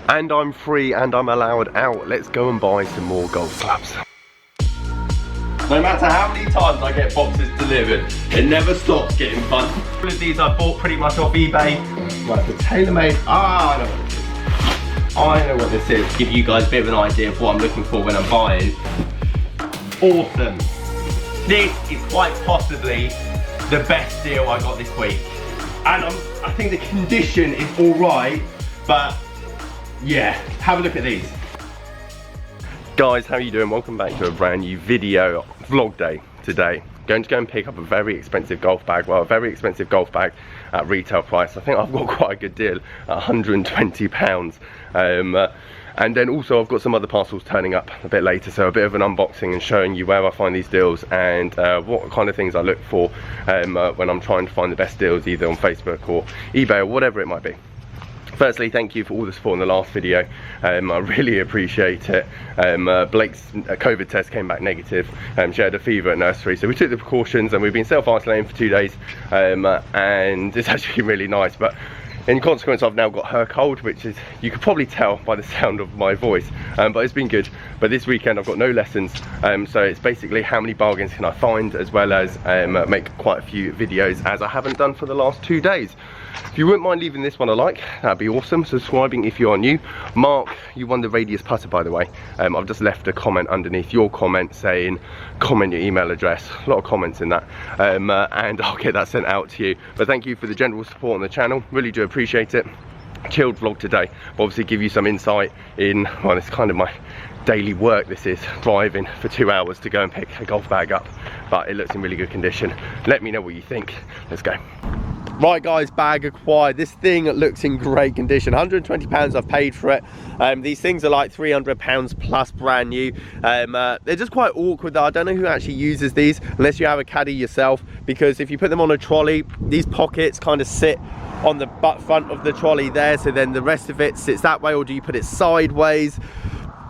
and I'm free and I'm allowed out. Let's go and buy some more golf clubs. No matter how many times I get boxes delivered, it never stops getting fun. All of these I bought pretty much off eBay. Like the TaylorMade. I know what this is. I know what this is. Give you guys a bit of an idea of what I'm looking for when I'm buying. Awesome. This is quite possibly the best deal I got this week. And I think the condition is all right, but yeah, have a look at these. Guys, how are you doing? Welcome back to a brand new video, vlog day today. Going to go and pick up a very expensive golf bag. Well, a very expensive golf bag at retail price. I think I've got quite a good deal at £120. And then also I've got some other parcels turning up a bit later, so a bit of an unboxing and showing you where I find these deals and what kind of things I look for when I'm trying to find the best deals, either on Facebook or eBay or whatever it might be. Firstly, thank you for all the support in the last video. I really appreciate it. Blake's COVID test came back negative. She had a fever at nursery, so we took the precautions and we've been self-isolating for 2 days, and it's actually really nice. But in consequence, I've now got her cold, which is, you could probably tell by the sound of my voice, but it's been good. But this weekend I've got no lessons, so it's basically how many bargains can I find, as well as make quite a few videos, as I haven't done for the last 2 days. If you wouldn't mind leaving this one a like, that'd be awesome. Subscribing if you are new. Mark, you won the radius putter, by the way. I've just left a comment underneath your comment saying, comment your email address. A lot of comments in that, and I'll get that sent out to you. But thank you for the general support on the channel, really do appreciate it. Chilled vlog today, but obviously give you some insight in, well, it's kind of my daily work. This is driving for 2 hours to go and pick a golf bag up, but it looks in really good condition. Let me know what you think. Let's go. Right guys, bag acquired. This thing looks in great condition. £120 I've paid for it. These things are like £300 plus brand new. They're just quite awkward though. I don't know who actually uses these unless you have a caddy yourself, because if you put them on a trolley, these pockets kind of sit on the butt front of the trolley there, so then the rest of it sits that way, or do you put it sideways?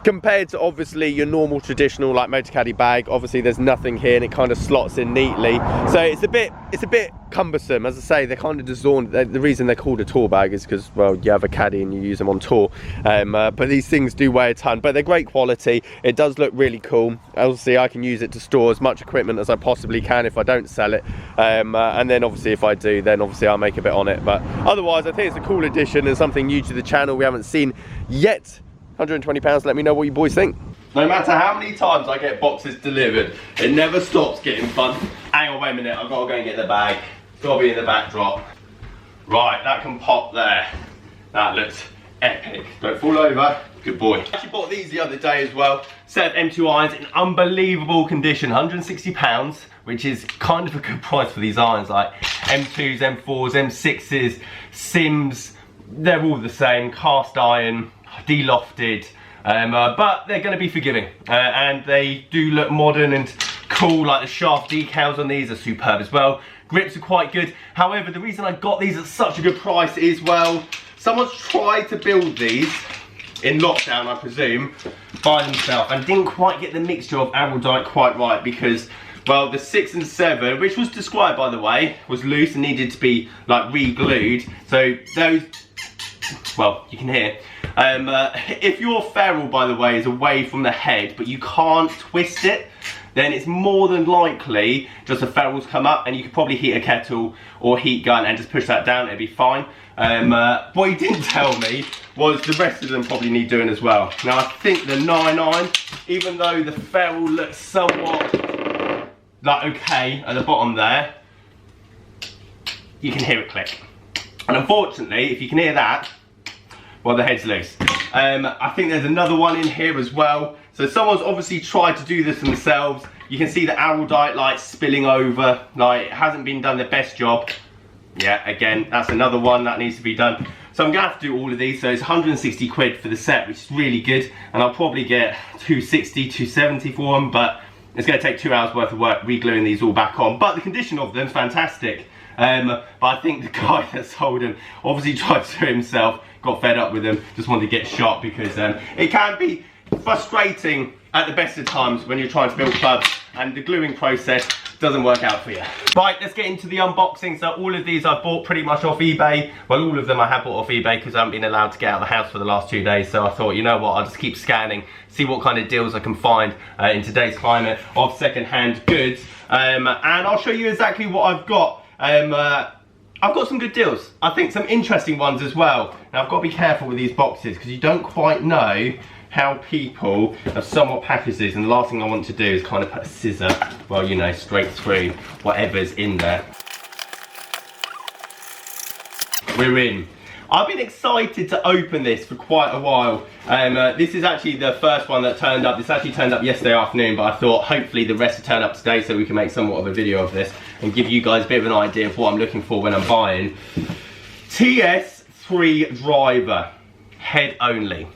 Compared to obviously your normal traditional like motor caddy bag, obviously there's nothing here and it kind of slots in neatly, so it's a bit cumbersome. As I say, they're kind of designed, the reason they're called a tour bag is because, well, you have a caddy and you use them on tour, but these things do weigh a ton, but they're great quality. It does look really cool. Obviously I can use it to store as much equipment as I possibly can if I don't sell it, and then obviously if I do, then obviously I'll make a bit on it. But otherwise I think it's a cool addition and something new to the channel we haven't seen yet. £120, let me know what you boys think. No matter how many times I get boxes delivered, it never stops getting fun. Hang on, wait a minute, I've got to go and get the bag. It's got to be in the backdrop. Right, that can pop there. That looks epic. Don't fall over, good boy. I actually bought these the other day as well. Set of M2 irons in unbelievable condition, £160, which is kind of a good price for these irons. Like M2s, M4s, M6s, Sims, they're all the same, cast iron, de-lofted, but they're going to be forgiving, and they do look modern and cool. Like the shaft decals on these are superb as well. Grips are quite good. However, the reason I got these at such a good price is, well, someone's tried to build these in lockdown, I presume, by themselves, and didn't quite get the mixture of Araldite quite right, because, well, the 6 and 7, which was described, by the way, was loose and needed to be like re-glued. So those, well, you can hear. If your ferrule, by the way, is away from the head, but you can't twist it, then it's more than likely just the ferrules come up, and you could probably heat a kettle or heat gun and just push that down, it'd be fine. What he didn't tell me was the rest of them probably need doing as well. Now I think the 9-iron, even though the ferrule looks somewhat like okay at the bottom there, you can hear it click. And unfortunately, if you can hear that, well, the head's loose. I think there's another one in here as well. So someone's obviously tried to do this themselves. You can see the Araldite light spilling over, like it hasn't been done the best job. Yeah, again, that's another one that needs to be done. So I'm gonna have to do all of these. So it's 160 quid for the set, which is really good. And I'll probably get 260, 270 for them, but it's gonna take 2 hours worth of work re-gluing these all back on. But the condition of them is fantastic. But I think the guy that sold them obviously tried to do it himself, got fed up with them, just wanted to get shot, because it can be frustrating at the best of times when you're trying to build clubs, and the gluing process doesn't work out for you. Right, let's get into the unboxing. So all of these I bought pretty much off eBay. Well, all of them I have bought off eBay because I haven't been allowed to get out of the house for the last 2 days. So I thought, you know what, I'll just keep scanning, see what kind of deals I can find in today's climate of second-hand goods. And I'll show you exactly what I've got. I've got some good deals. I think some interesting ones as well. Now I've got to be careful with these boxes because you don't quite know how people have somewhat packaged these, and the last thing I want to do is kind of put a scissor, well, you know, straight through whatever's in there. We're in. I've been excited to open this for quite a while. This is actually the first one that turned up. This actually turned up yesterday afternoon, but I thought hopefully the rest will turn up today so we can make somewhat of a video of this and give you guys a bit of an idea of what I'm looking for when I'm buying. Ts3 Driver, head only.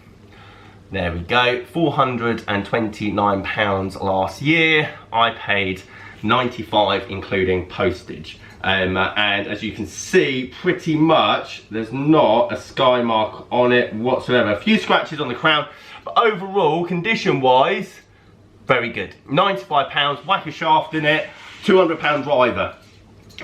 There we go, £429 last year. I paid £95 including postage. And as you can see, pretty much there's not a sky mark on it whatsoever. A few scratches on the crown, but overall, condition wise, very good. £95, whack a shaft in it, £200 driver,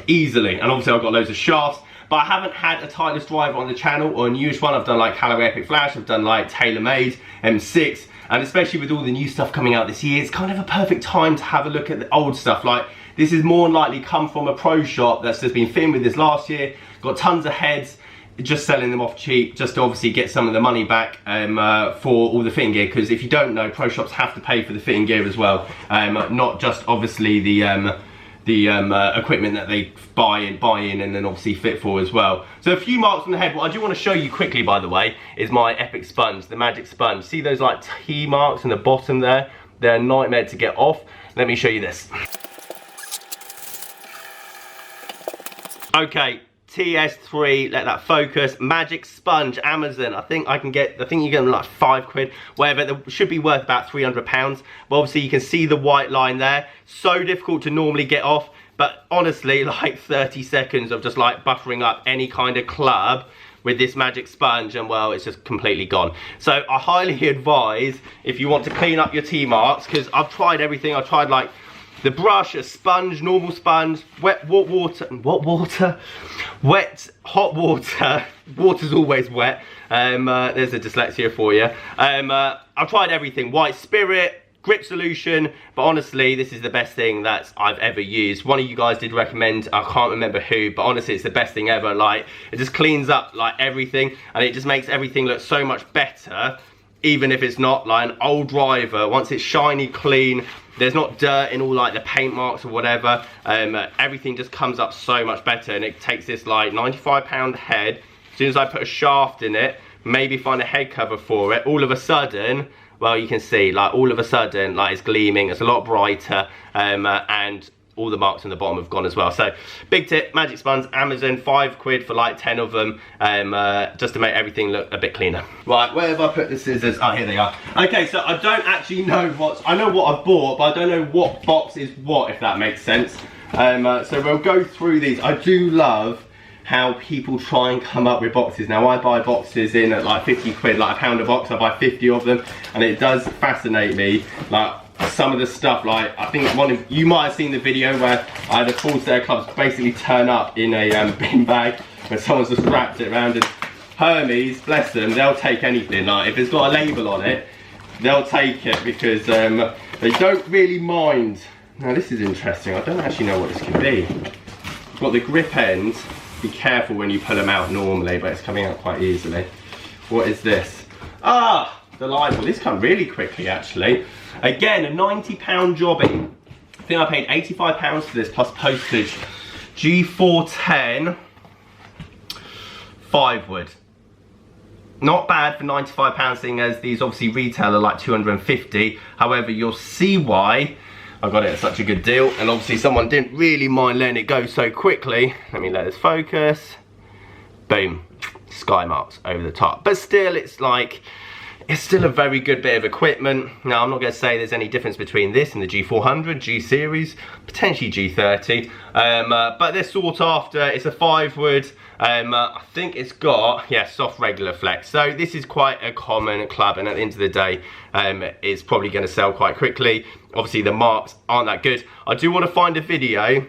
easily. And obviously I've got loads of shafts, but I haven't had a Titleist driver on the channel or a newish one. I've done like Callaway Epic Flash, I've done like TaylorMade M6, and especially with all the new stuff coming out this year, it's kind of a perfect time to have a look at the old stuff. Like, this is more than likely come from a pro shop that's just been filmed with this last year, got tons of heads, just selling them off cheap, just to obviously get some of the money back for all the fitting gear, because if you don't know, pro shops have to pay for the fitting gear as well, not just obviously the equipment that they buy in and then obviously fit for as well. So a few marks on the head. What I do want to show you quickly, by the way, is my Epic sponge, the magic sponge. See those like T marks in the bottom there? They're a nightmare to get off. Let me show you this. Okay, Ts3, let that focus. Magic sponge, Amazon. I think you get them like £5, whatever. They should be worth about £300. But obviously you can see the white line there. So difficult to normally get off, but honestly, like 30 seconds of just like buffering up any kind of club with this magic sponge, and well, it's just completely gone. So I highly advise, if you want to clean up your T-marks, because I've tried everything. I tried like the brush, a sponge, normal sponge, wet water, hot water. Water's always wet. There's a dyslexia for you. I've tried everything, white spirit, grip solution, but honestly, this is the best thing that I've ever used. One of you guys did recommend, I can't remember who, but honestly, it's the best thing ever. Like, it just cleans up like everything, and it just makes everything look so much better, even if it's not like an old driver. Once it's shiny, clean, there's not dirt in all like the paint marks or whatever, everything just comes up so much better. And it takes this like £95 head. As soon as I put a shaft in it, maybe find a head cover for it, all of a sudden, well, you can see like all of a sudden like it's gleaming, it's a lot brighter, and all the marks on the bottom have gone as well. So big tip, magic sponge, Amazon, £5 for like 10 of them, just to make everything look a bit cleaner. Right, where have I put the scissors? Oh, here they are. Okay, so I don't actually know I know what I've bought, but I don't know what box is what, if that makes sense. So we'll go through these. I do love how people try and come up with boxes. Now I buy boxes in at like 50 quid, like £1 a box. I buy 50 of them, and it does fascinate me, like some of the stuff. Like, I think you might have seen the video where I had a full set of clubs basically turn up in a bin bag, where someone's just wrapped it around. And Hermes, bless them, they'll take anything. Like, if it's got a label on it, they'll take it, because they don't really mind. Now this is interesting, I don't actually know what this could be. It's got the grip ends. Be careful when you pull them out normally, but it's coming out quite easily. What is this? Ah, the label. This come really quickly, actually. Again, a £90 jobbing. I think I paid £85 for this plus postage. G410 5 wood. Not bad for £95, seeing as these obviously retail are like 250. However, you'll see why I got it at such a good deal, and obviously someone didn't really mind letting it go so quickly. Let me let this focus. Boom, sky marks over the top. But still, it's like, it's still a very good bit of equipment. Now, I'm not going to say there's any difference between this and the G400, G series, potentially G30, but they're sought after. It's a 5-wood. I think it's got, yeah, soft regular flex. So this is quite a common club, and at the end of the day, it's probably going to sell quite quickly. Obviously, the marks aren't that good. I do want to find a video.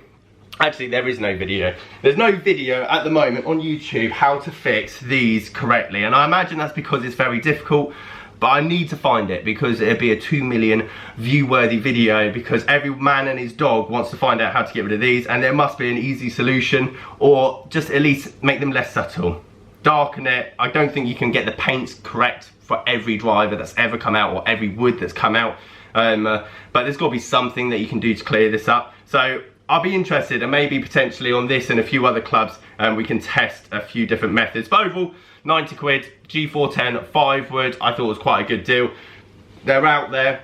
Actually, there is no video. There's no video at the moment on YouTube how to fix these correctly. And I imagine that's because it's very difficult, but I need to find it because it'd be a 2 million view worthy video, because every man and his dog wants to find out how to get rid of these, and there must be an easy solution, or just at least make them less subtle. Darken it. I don't think you can get the paints correct for every driver that's ever come out, or every wood that's come out. But there's got to be something that you can do to clear this up. So I'll be interested, and maybe potentially on this and a few other clubs, we can test a few different methods. But overall, 90 quid, G410 5-wood, I thought was quite a good deal. They're out there.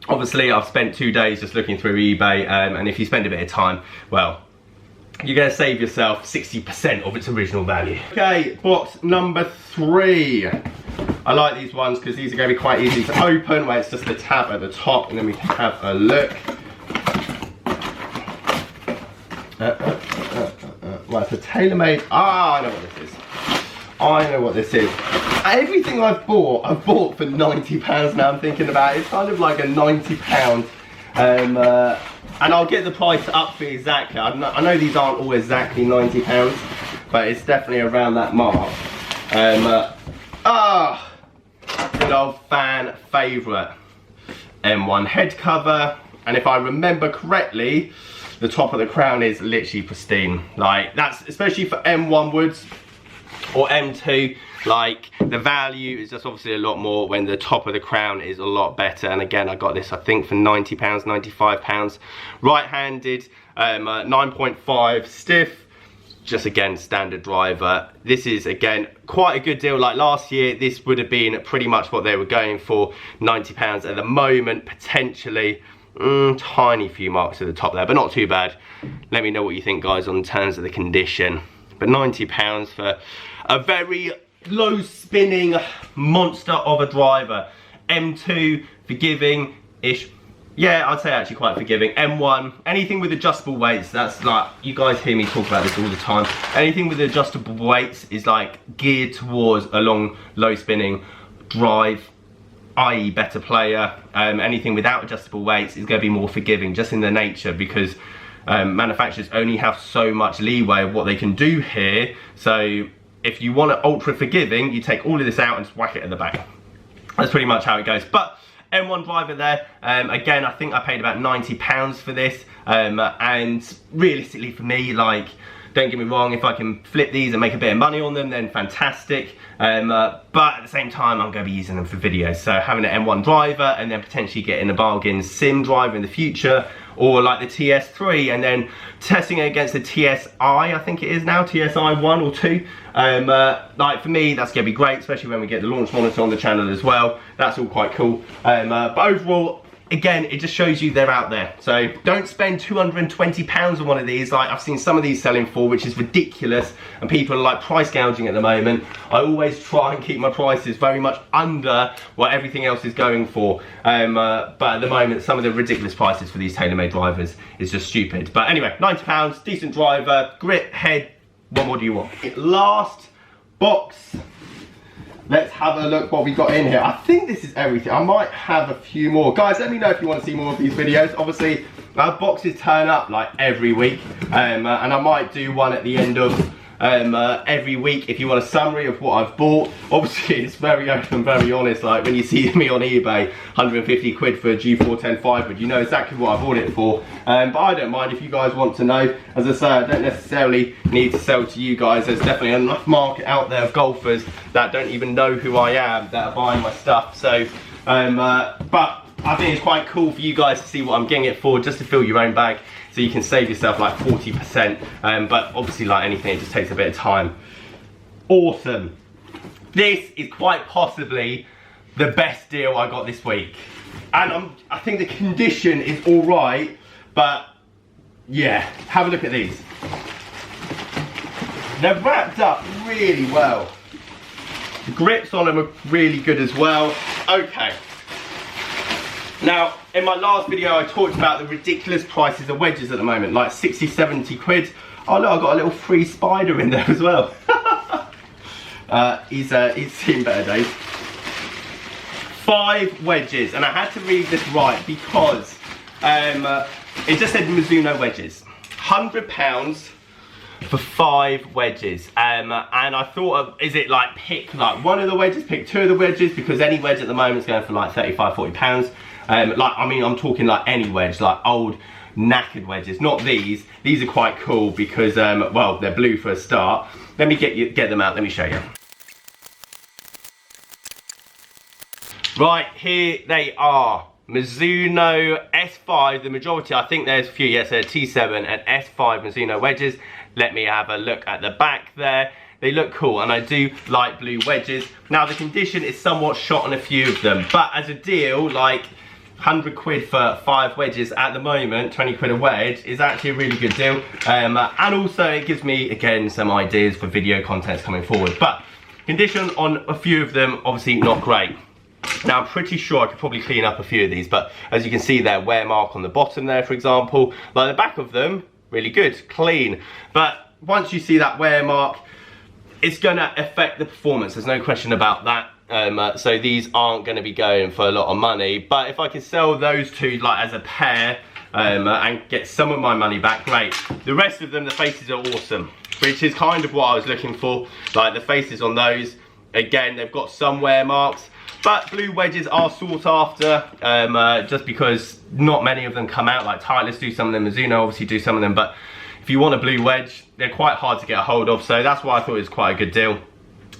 Obviously, I've spent 2 days just looking through eBay, and if you spend a bit of time, well, you're going to save yourself 60% of its original value. Okay, box number 3. I like these ones because these are going to be quite easy to open, where it's just the tab at the top, and then we can have a look. Well, it's a tailor-made. Ah, I know what this is. I know what this is. Everything I've bought for £90 now. I'm thinking about it. It's kind of like a £90, and I'll get the price up for exactly. I know these aren't all exactly £90, but it's definitely around that mark. Good old fan favourite M1 head cover, and if I remember correctly, the top of the crown is literally pristine. Like, that's especially for M1 woods or M2, like, the value is just obviously a lot more when the top of the crown is a lot better. And again, I got this I think for £90, £95, right-handed, 9.5 stiff, just again standard driver. This is again quite a good deal. Like last year, this would have been pretty much what they were going for, £90. At the moment, potentially tiny few marks at the top there, but not too bad. Let me know what you think, guys, on terms of the condition. But £90 for a very low spinning monster of a driver. M2, forgiving ish. Yeah, I'd say actually quite forgiving. M1, anything with adjustable weights, that's like, you guys hear me talk about this all the time. Anything with adjustable weights is like geared towards a long, low spinning drive, i.e. better player. Anything without adjustable weights is going to be more forgiving, just in the nature, because manufacturers only have so much leeway of what they can do here. So if you want it ultra forgiving, you take all of this out and just whack it at the back. That's pretty much how it goes. But M1 driver there, again, I think I paid about £90 for this, and realistically for me, like, don't get me wrong, if I can flip these and make a bit of money on them, then fantastic. But at the same time, I'm going to be using them for videos. So having an M1 driver and then potentially getting a bargain sim driver in the future, or like the Ts3, and then testing it against the TSI, I think it is now, TSI 1 or 2. Like for me, that's going to be great, especially when we get the launch monitor on the channel as well. That's all quite cool. But overall, again, it just shows you they're out there. So don't spend £220 on one of these. Like, I've seen some of these selling for, which is ridiculous, and people are like price gouging at the moment. I always try and keep my prices very much under what everything else is going for. But at the moment, some of the ridiculous prices for these tailor-made drivers is just stupid. But anyway, £90, decent driver, grip, head. What more do you want? Last box. Let's have a look what we got in here. I think this is everything. I might have a few more. Guys, let me know if you want to see more of these videos. Obviously, our boxes turn up like every week. And I might do one at the end of every week if you want a summary of what I've bought. Obviously, it's very open, very honest. Like when you see me on eBay, 150 quid for a G410 5-wood, you know exactly what I bought it for. But I don't mind if you guys want to know. As I say, I don't necessarily need to sell to you guys. There's definitely enough market out there of golfers that don't even know who I am that are buying my stuff. So, but I think it's quite cool for you guys to see what I'm getting it for, just to fill your own bag, so you can save yourself like 40%. But obviously, like anything, it just takes a bit of time. Awesome. This is quite possibly the best deal I got this week. And I think the condition is all right, but yeah, have a look at these. They're wrapped up really well. The grips on them are really good as well. Okay. Now, in my last video, I talked about the ridiculous prices of wedges at the moment, like 60, 70 quid. Oh look, I've got a little free spider in there as well. He's seen better days. 5 wedges, and I had to read this right because it just said Mizuno Wedges. £100 for 5 wedges, and I thought of, is it like pick like one of the wedges, pick 2 of the wedges, because any wedge at the moment is going for like 35, 40 pounds. Like, I mean, I'm talking like any wedge, like old knackered wedges, not these. These are quite cool because, well, they're blue for a start. Let me get them out, let me show you. Right, here they are. Mizuno S5, the majority, I think there's a few, yes, they're T7 and S5 Mizuno wedges. Let me have a look at the back there. They look cool, and I do like blue wedges. Now, the condition is somewhat shot on a few of them, but as a deal, like 100 quid for 5 wedges at the moment, 20 quid a wedge, is actually a really good deal. And also, it gives me, again, some ideas for video contents coming forward. But condition on a few of them, obviously not great. Now, I'm pretty sure I could probably clean up a few of these, but as you can see there, wear mark on the bottom there, for example. Like the back of them, really good, clean. But once you see that wear mark, it's gonna affect the performance, there's no question about that. So these aren't gonna be going for a lot of money, but if I can sell those 2 like as a pair and get some of my money back, great. The rest of them, the faces are awesome, which is kind of what I was looking for. Like the faces on those, again, they've got some wear marks, but blue wedges are sought after, just because not many of them come out. Like Titleist do some of them, Mizuno obviously do some of them, but if you want a blue wedge, they're quite hard to get a hold of, so that's why I thought it was quite a good deal.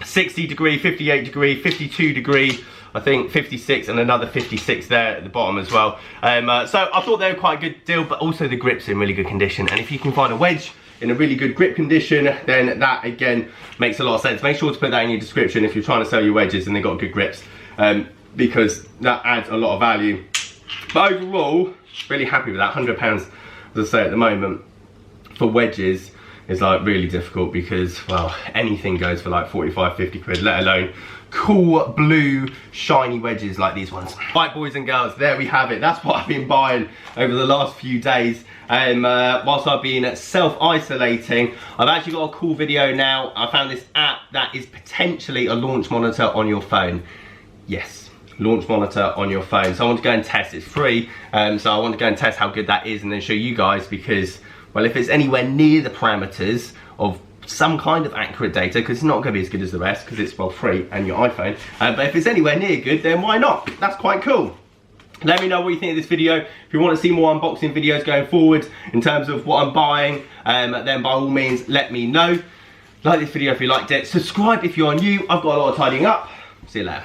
60 degree, 58 degree, 52 degree, I think 56, and another 56 there at the bottom as well. So I thought they were quite a good deal, but also the grip's in really good condition, and if you can find a wedge in a really good grip condition, then that again makes a lot of sense. Make sure to put that in your description if you're trying to sell your wedges and they've got good grips, because that adds a lot of value. But overall, really happy with that. £100, as I say, at the moment for wedges is like really difficult, because, well, anything goes for like 45, 50 quid, let alone cool blue shiny wedges like these ones. Right, boys and girls, there we have it. That's what I've been buying over the last few days. Whilst I've been self-isolating, I've actually got a cool video now. I found this app that is potentially a launch monitor on your phone. Yes, launch monitor on your phone. So I want to go and test. It's free, so I want to go and test how good that is and then show you guys, because, well, if it's anywhere near the parameters of some kind of accurate data, because it's not going to be as good as the rest because it's, well, free and your iPhone, but if it's anywhere near good, then why not? That's quite cool. Let me know what you think of this video. If you want to see more unboxing videos going forward in terms of what I'm buying, then by all means let me know. Like this video if you liked it, subscribe if you're new. I've got a lot of tidying up. See you later.